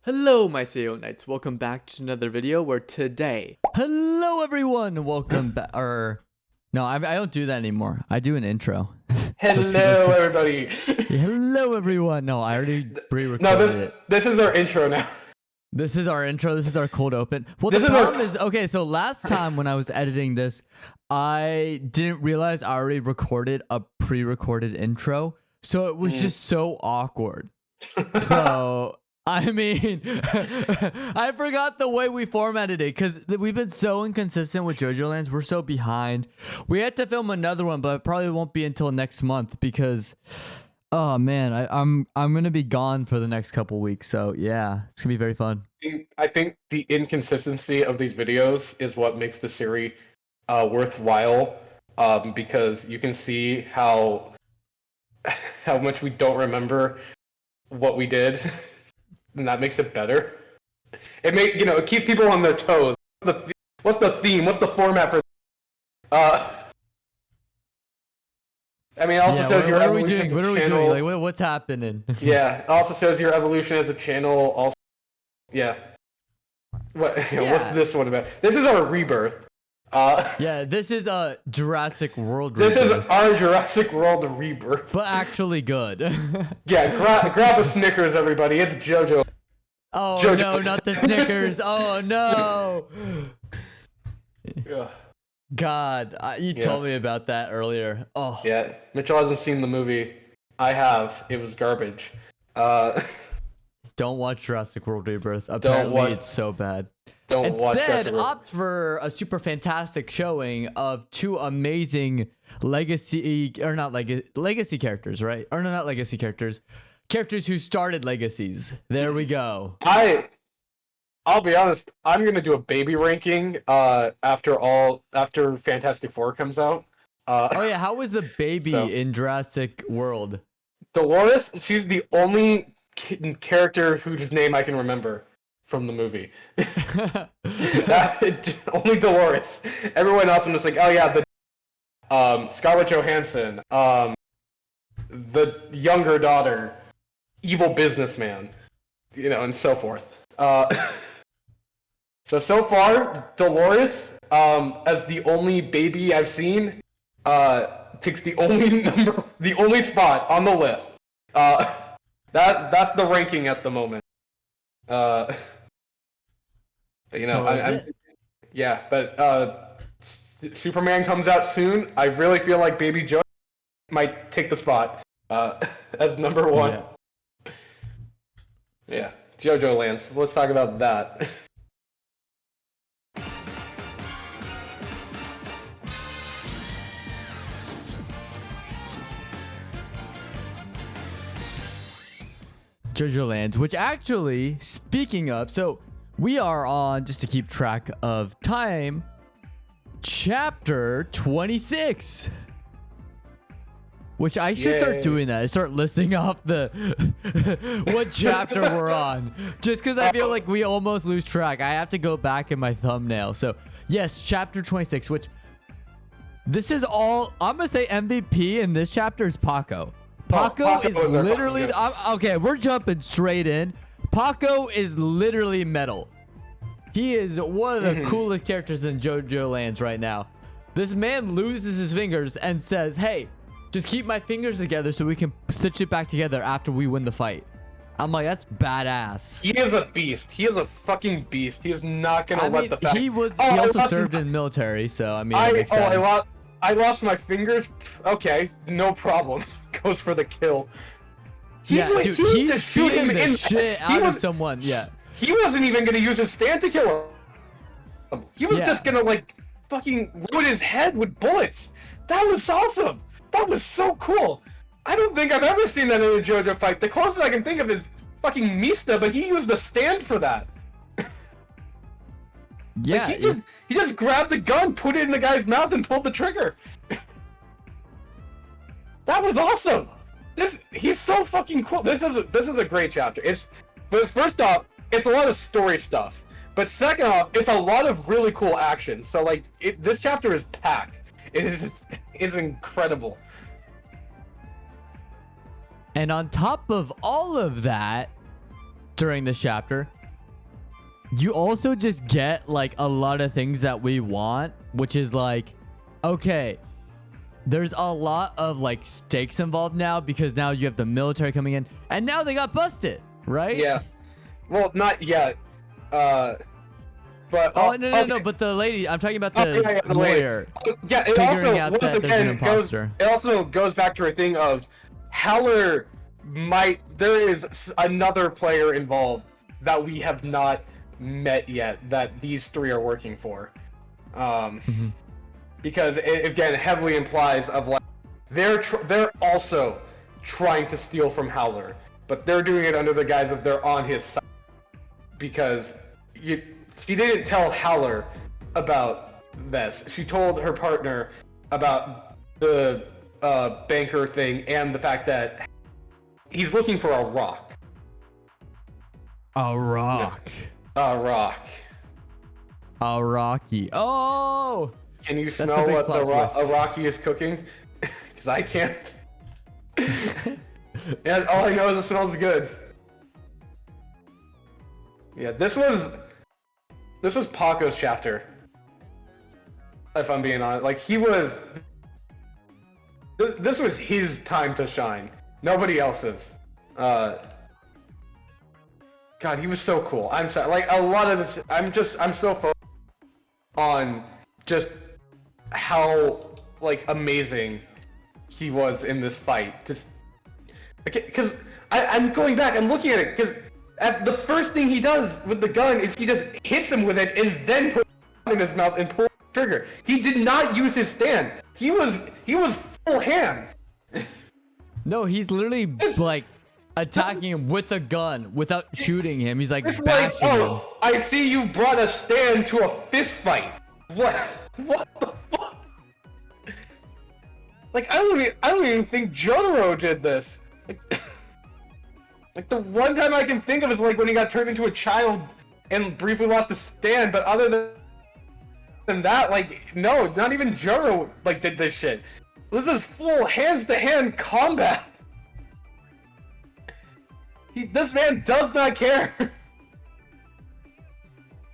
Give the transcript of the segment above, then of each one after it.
Hello my Seyorias, welcome back to another video where today... Hello everyone, welcome back. No, I don't do that anymore. I do an intro. Hello everybody. Hello everyone. No, I already pre-recorded it. This is our intro now. This is our intro. This is our cold open. Well, the problem is, okay, so last time when I was editing this, I didn't realize I already recorded a pre-recorded intro. So it was just so awkward. So... I mean, I forgot the way we formatted it because we've been so inconsistent with JoJoLands. We're so behind. We had to film another one, but it probably won't be until next month because, oh man, I'm gonna be gone for the next couple weeks. So yeah, it's gonna be very fun. I think the inconsistency of these videos is what makes the series worthwhile, because you can see how much we don't remember what we did. And that makes it better. It keeps people on their toes. What's the theme? What's the format for? I mean, it also shows your evolution. What are we doing? Like, what's happening? Yeah, it also shows your evolution as a channel. Also, yeah. What's this one about? This is our rebirth. Yeah, this is a Jurassic World. This is our Jurassic World rebirth, but actually good. Yeah, grab a Snickers, everybody. It's JoJo. Oh JoJo. No, not the Snickers! Oh no! Yeah. God, you told me about that earlier. Oh. Yeah, Mitchell hasn't seen the movie. I have. It was garbage. Don't watch Jurassic World Rebirth. Apparently, it's so bad. Don't watch Instead, opt for a super fantastic showing of two amazing legacy characters, right? Or no, not legacy characters. Characters who started legacies. There we go. I'll be honest. I'm gonna do a baby ranking after Fantastic Four comes out. Oh yeah, how was the baby in Jurassic World? Dolores. She's the only character whose name I can remember from the movie. Only Dolores. Everyone else, I'm just like, oh yeah, the Scarlett Johansson, the younger daughter, evil businessman, and so forth. So far, Dolores, as the only baby I've seen, takes the only spot on the list. That's the ranking at the moment. Superman comes out soon. I really feel like Baby Joe might take the spot as number one. Yeah, JoJoLands. Let's talk about that. JoJoLands, which actually, speaking of, so we are on, just to keep track of time, chapter 26. Which I should start doing that. I start listing off the what chapter we're on. Just because I feel like we almost lose track. I have to go back in my thumbnail. So, yes, chapter 26, which this is all, I'm going to say MVP in this chapter is Paco. Paco is literally... Okay, we're jumping straight in. Paco is literally metal. He is one of the coolest characters in JoJoLands right now. This man loses his fingers and says, hey, just keep my fingers together so we can stitch it back together after we win the fight. I'm like, that's badass. He is a beast. He is a fucking beast. He is not going to let the fact... He also served in the military, so I mean, it makes sense. I lost my fingers? Okay, no problem. Goes for the kill. He's beating the shit out of someone. Yeah. He wasn't even gonna use his stand to kill him. He was just gonna fucking ruin his head with bullets. That was awesome. That was so cool. I don't think I've ever seen that in a JoJo fight. The closest I can think of is fucking Mista, but he used the stand for that. Yeah. He just grabbed the gun, put it in the guy's mouth, and pulled the trigger. That was awesome. He's so fucking cool. This is a great chapter. But first off, it's a lot of story stuff. But second off, it's a lot of really cool action. So this chapter is packed. It is incredible. And on top of all of that, during this chapter, you also just get like a lot of things that we want, which is like, okay, there's a lot of like stakes involved now because now you have the military coming in and now they got busted, right? Yeah. Well, not yet. But no, but the lady, I'm talking about the the lawyer. Yeah, it figuring also out once that there's again an imposter. it also goes back to a thing of Howler there is another player involved that we have not met yet that these three are working for. Because it again heavily implies of like they're also trying to steal from Howler, but they're doing it under the guise of they're on his side because she didn't tell Howler about this. She told her partner about the banker thing and the fact that he's looking for a rock. A rock. A rock. A Rocky. Oh! Can you the smell big what plot twist. a Rocky is cooking? Because I can't. And all I know is it smells good. Yeah, this was Paco's chapter. If I'm being honest, like this was his time to shine. Nobody else's. God, he was so cool. I'm sorry. Like a lot of this, I'm so focused on just how like amazing he was in this fight. Just because I'm going back and looking at it because the first thing he does with the gun is he just hits him with it and then puts it in his mouth and pulls the trigger. He did not use his stand. He was full hands. No, he's literally like attacking him with a gun without shooting him. He's like It's bashing like, him. I see you brought a stand to a fist fight. What the fuck? Like I don't even think Jotaro did this. Like the one time I can think of is like when he got turned into a child and briefly lost his stand, but other than that, like no, not even Jotaro like did this shit. This is full hands-to-hand combat. This man does not care.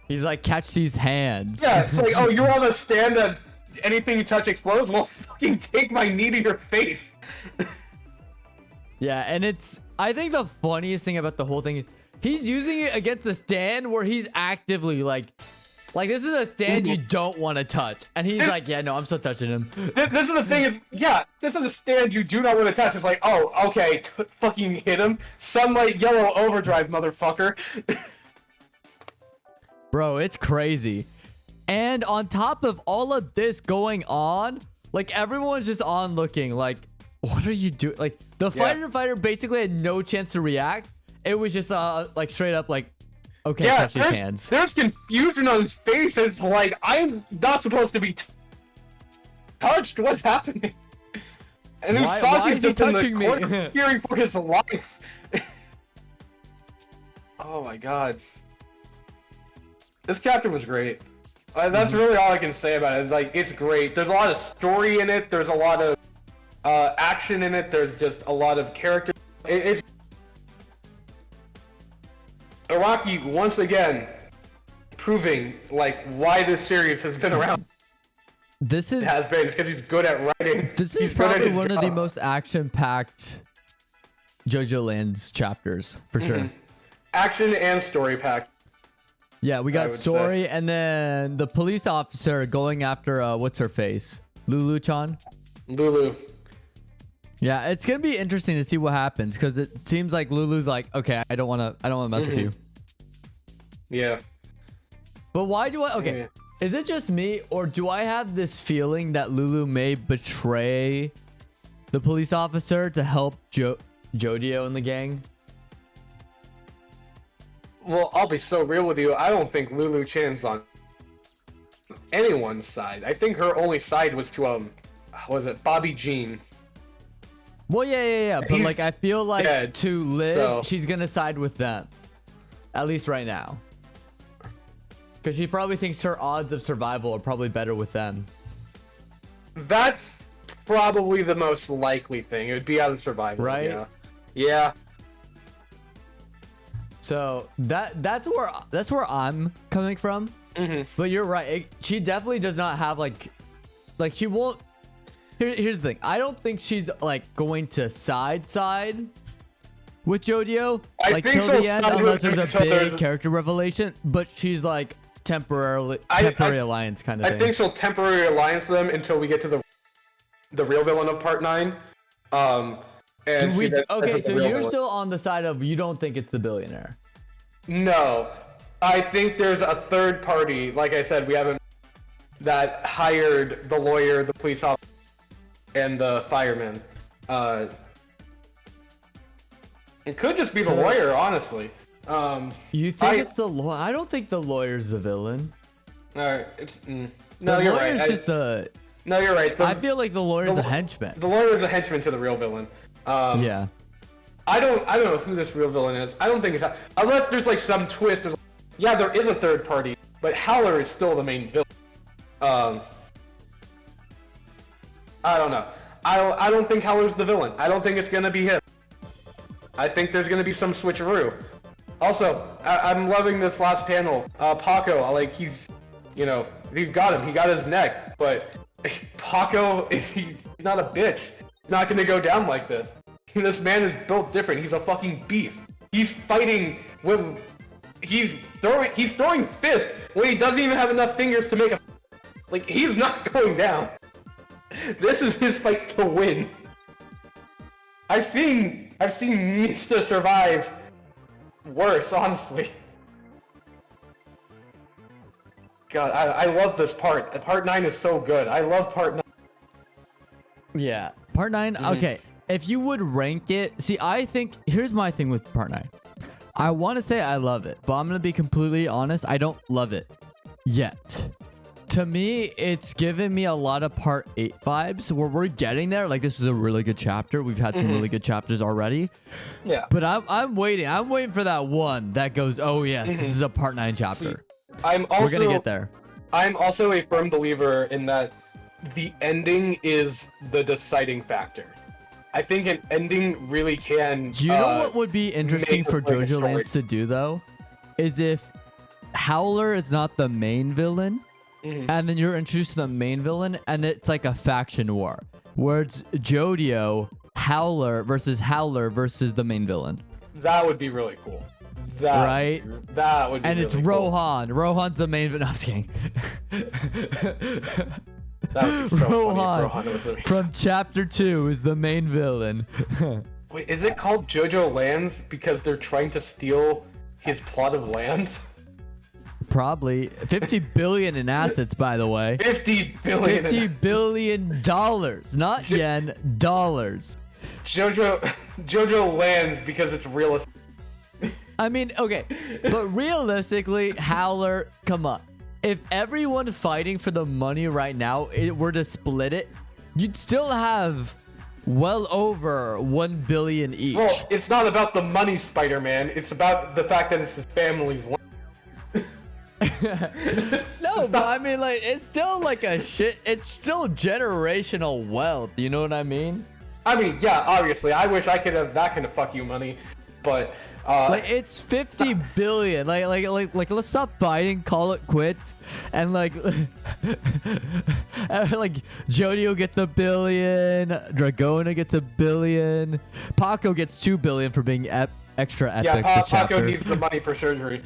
He's like, catch these hands. Yeah, it's like, oh, you're on a stand that anything you touch explodes? Well, fucking take my knee to your face. Yeah, and I think the funniest thing about the whole thing is he's using it against a stand where he's actively like this is a stand you don't want to touch. And he's like, yeah, no, I'm still touching him. This is the thing is, yeah, this is a stand you do not want to touch. It's like, oh, okay, fucking hit him. Sunlight yellow overdrive, motherfucker. Bro, it's crazy. And on top of all of this going on, like everyone's just on looking like, what are you doing? Like the fighter basically had no chance to react. It was just like straight up like, okay, yeah, touch his hands. There's confusion on his face. It's like, I'm not supposed to be touched. What's happening? And why is Usagi's he just in the touching me? corner fearing for his life. Oh my god. This chapter was great. That's really all I can say about it. It's like, it's great. There's a lot of story in it. There's a lot of action in it. There's just a lot of character. It's Araki once again proving like why this series has been around. This is Has been because he's good at writing. This is He's good at probably his one of the job. most action-packed JoJoLands chapters, for sure. Action and story packed. Yeah, we I got would Sori and then the police officer going after what's her face? Lulu-chan? Lulu. Yeah, it's gonna be interesting to see what happens because it seems like Lulu's like, okay, I don't wanna mess with you. Yeah. But why do I okay? Yeah. Is it just me or do I have this feeling that Lulu may betray the police officer to help Jodio and the gang? Well, I'll be so real with you. I don't think Lulu Chan's on anyone's side. I think her only side was to was it Bobby Jean? Well, yeah. But He's like, I feel like dead, to live, so- she's gonna side with them, at least right now, because she probably thinks her odds of survival are probably better with them. That's probably the most likely thing. It would be out of survival. Right? Yeah. Yeah. So that's where I'm coming from. But you're right. She definitely does not have like she won't. Here's the thing. I don't think she's like going to side with JoJo like till the end unless there's a big character revelation. But she's like temporary alliance kind of thing. I think she'll temporary alliance them until we get to the real villain of Part 9. And okay, so you're still on the side of you don't think it's the billionaire. No, I think there's a third party. Like I said, we haven't that hired the lawyer, the police officer, and the fireman. It could just be the lawyer, honestly. You think it's the lawyer? I don't think the lawyer's the villain. No, you're right. No, you're right. I feel like the lawyer's a henchman. The lawyer's a henchman to the real villain. Yeah. I don't know who this real villain is. I don't think it's unless there's like some twist. Yeah, there is a third party, but Howler is still the main villain. I don't know. I don't think Howler's the villain. I don't think it's gonna be him. I think there's gonna be some switcheroo. Also, I'm loving this last panel. Paco, like he's got him. He got his neck, but Paco he's not a bitch. He's not gonna go down like this. This man is built different. He's a fucking beast. He's fighting with. He's throwing fists when he doesn't even have enough fingers to make a. Like he's not going down. This is his fight to win. I've seen Mr. survive worse, honestly. God, I love this part. Part 9 is so good. I love Part 9. Yeah, Part 9. Okay, if you would rank it, see, I think here's my thing with Part 9. I want to say I love it, but I'm gonna be completely honest. I don't love it yet. To me, it's given me a lot of Part 8 vibes where we're getting there. Like, this was a really good chapter. We've had some really good chapters already. Yeah. But I'm waiting. I'm waiting for that one that goes, oh, yes, this is a Part 9 chapter. We're going to get there. I'm also a firm believer in that the ending is the deciding factor. I think an ending really can. Do you know what would be interesting for JoJoLands to do, though? Is if Howler is not the main villain. And then you're introduced to the main villain, and it's like a faction war, where it's Howler versus the main villain. That would be really cool. Right? That would be and really it's cool. Rohan. Rohan's the main villain. No, I'm just kidding. That would be so Rohan, funny if Rohan was from Chapter 2 is the main villain. Wait, is it called JoJoLands because they're trying to steal his plot of land? Probably 50 billion in assets, by the way. 50 billion. $50 billion, not yen, dollars. JoJoLands because it's realistic. I mean, okay, but realistically, Howler, come on. If everyone fighting for the money right now were to split it, you'd still have well over 1 billion each. Well, it's not about the money, Spider-Man. It's about the fact that it's his family's land. No, but I mean, like, it's still like it's still generational wealth, you know what I mean? I mean, yeah, obviously, I wish I could have that kind of fuck you money, but like, it's 50 billion. Like let's stop fighting, call it quits, and like JoJo gets $1 billion, Dragona gets $1 billion, Paco gets $2 billion for being extra epic this chapter. Paco needs the money for surgery.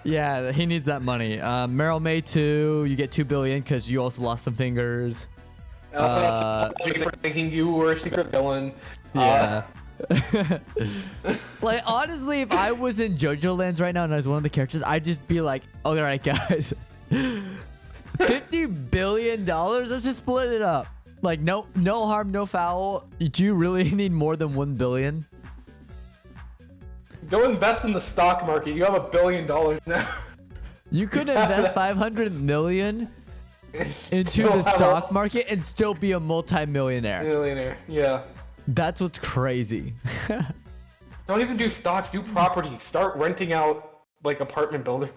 Yeah, he needs that money. Meryl May too, you get $2 billion because you also lost some fingers. Also, for thinking you were a secret villain. Yeah. Like, honestly, if I was in JoJoLands right now and I was one of the characters, I'd just be like, all right, guys, $50 billion, let's just split it up. Like, no harm, no foul. Do you really need more than 1 billion? Go invest in the stock market. You have $1 billion now. You could invest 500 million into the stock market and still be a multi-millionaire. Millionaire, yeah. That's what's crazy. Don't even do stocks, do property. Start renting out, like, apartment buildings.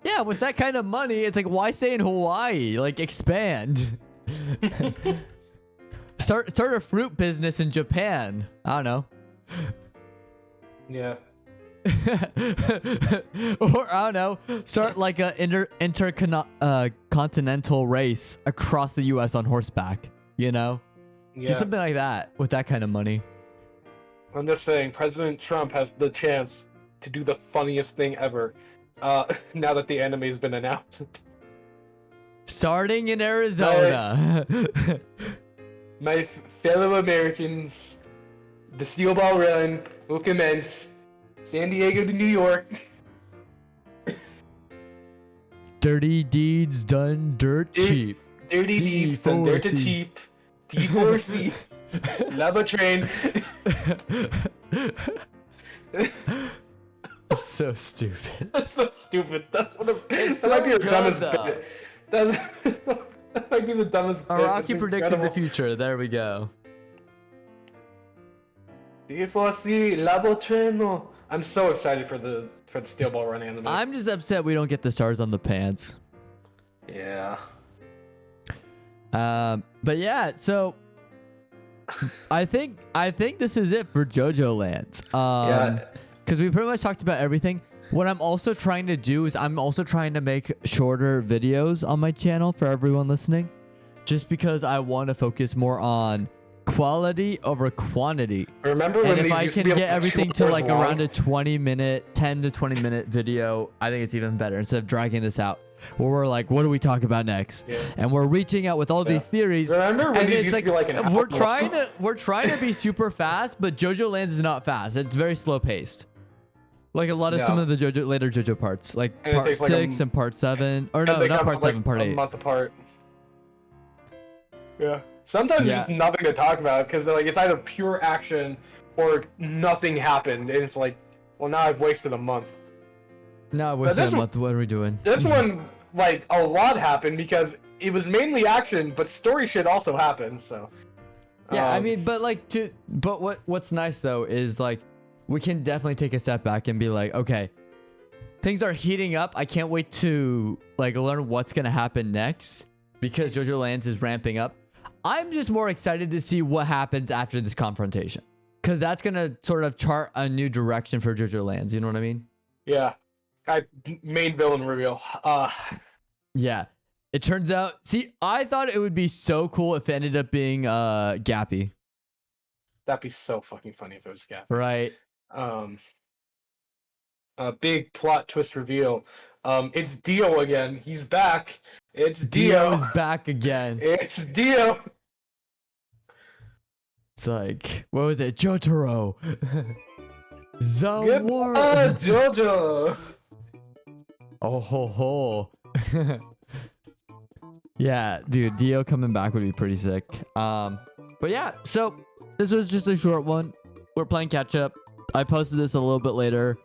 Yeah, with that kind of money, it's like, why stay in Hawaii? Like, expand. Start a fruit business in Japan. I don't know. Yeah. Or I don't know, start like a intercontinental race across the U.S. on horseback. You know, Yeah. just something like that with that kind of money. I'm just saying, President Trump has the chance to do the funniest thing ever. Now that the anime has been announced. Starting in Arizona. My fellow Americans, the Steel Ball Run will commence. San Diego to New York. Dirty deeds done dirt cheap. Dirty deeds done dirt cheap. D4C. Lava train. So stupid. That's so stupid. That's what It's that might so be the good, dumbest though. bit. That might be the dumbest bit. Araki It's predicted the incredible. future. There we go. D4C, Lava train. I'm so excited for the Steel Ball Run anime. I'm just upset we don't get the stars on the pants. Yeah. But yeah, so I think this is it for JoJoLands. Yeah. Because we pretty much talked about everything. What I'm also trying to do is I'm also trying to make shorter videos on my channel for everyone listening, just because I want to focus more on quality over quantity. Remember when And if these I used can to be get like everything 2 to hours like long? around a 10 to 20 minute video, I think it's even better instead of dragging this out where we're like, what do we talk about next? Yeah. And we're reaching out with all these theories. Remember when And these it's used like, to be like an hour we're trying to be super fast, but JoJoLands is not fast. It's very slow paced. Like a lot of some No. of the later JoJo parts, like And it part takes 6 and part 7, or And no, they not come part out, like, 7, part a 8. month apart. Yeah. Sometimes Yeah. there's just nothing to talk about because like it's either pure action or nothing happened, and it's like, well, now I've wasted a month. No, I wasted this a one- month. What are we doing? This one, like, a lot happened because it was mainly action, but story shit also happened. So. Yeah, I Um, mean, but what's nice though is like we can definitely take a step back and be like, okay, things are heating up. I can't wait to like learn what's gonna happen next because JoJoLands is ramping up. I'm just more excited to see what happens after this confrontation because that's gonna sort of chart a new direction for JoJoLands. You know what I mean? Yeah. Main villain reveal. Yeah. It turns out. See, I thought it would be so cool if it ended up being Gappy, That'd be so fucking funny if it was Gap. right? A big plot twist reveal. It's Dio again. He's back. It's Dio Dio. is back again. It's Dio. It's like, what was it? Jotaro. The Goodbye, war. JoJo. Oh ho ho. Yeah, dude, Dio coming back would be pretty sick. But yeah, so this was just a short one. We're playing catch up. I posted this a little bit later.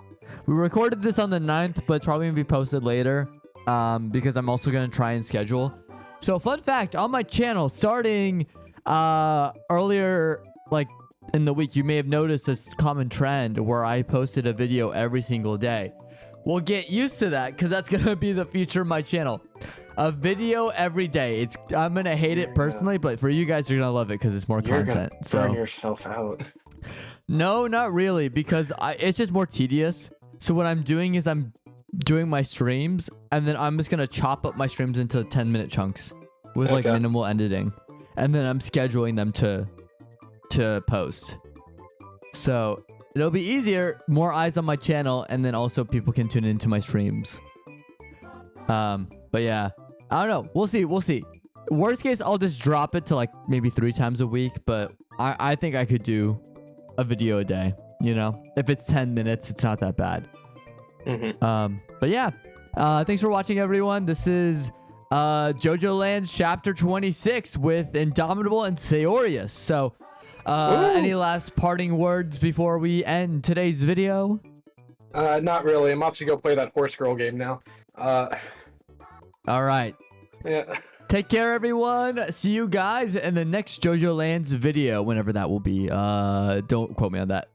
We recorded this on the 9th, but it's probably gonna be posted later. Because I'm also gonna try and schedule. So fun fact, on my channel, starting earlier like in the week, you may have noticed this common trend where I posted a video every single day. We'll get used to that because that's gonna be the future of my channel. A video every day. I'm gonna hate it personally, but for you guys, you're gonna love it because it's more You're content. gonna burn So yourself out. no, not really, because it's just more tedious. So what I'm doing is I'm doing my streams, and then I'm just gonna chop up my streams into 10-minute chunks with like Okay. minimal editing, and then I'm scheduling them to post. So it'll be easier, more eyes on my channel, and then also people can tune into my streams. But yeah, I don't know. We'll see. Worst case, I'll just drop it to like maybe 3 times a week, but I think I could do a video a day. You know, if it's 10 minutes, it's not that bad. But yeah, thanks for watching, everyone. This is JoJoLands Chapter 26 with Indomitable and Seyorias. So, any last parting words before we end today's video? Not really. I'm off to go play that horse girl game now. All right. Yeah. Take care, everyone. See you guys in the next JoJoLands video, whenever that will be. Don't quote me on that.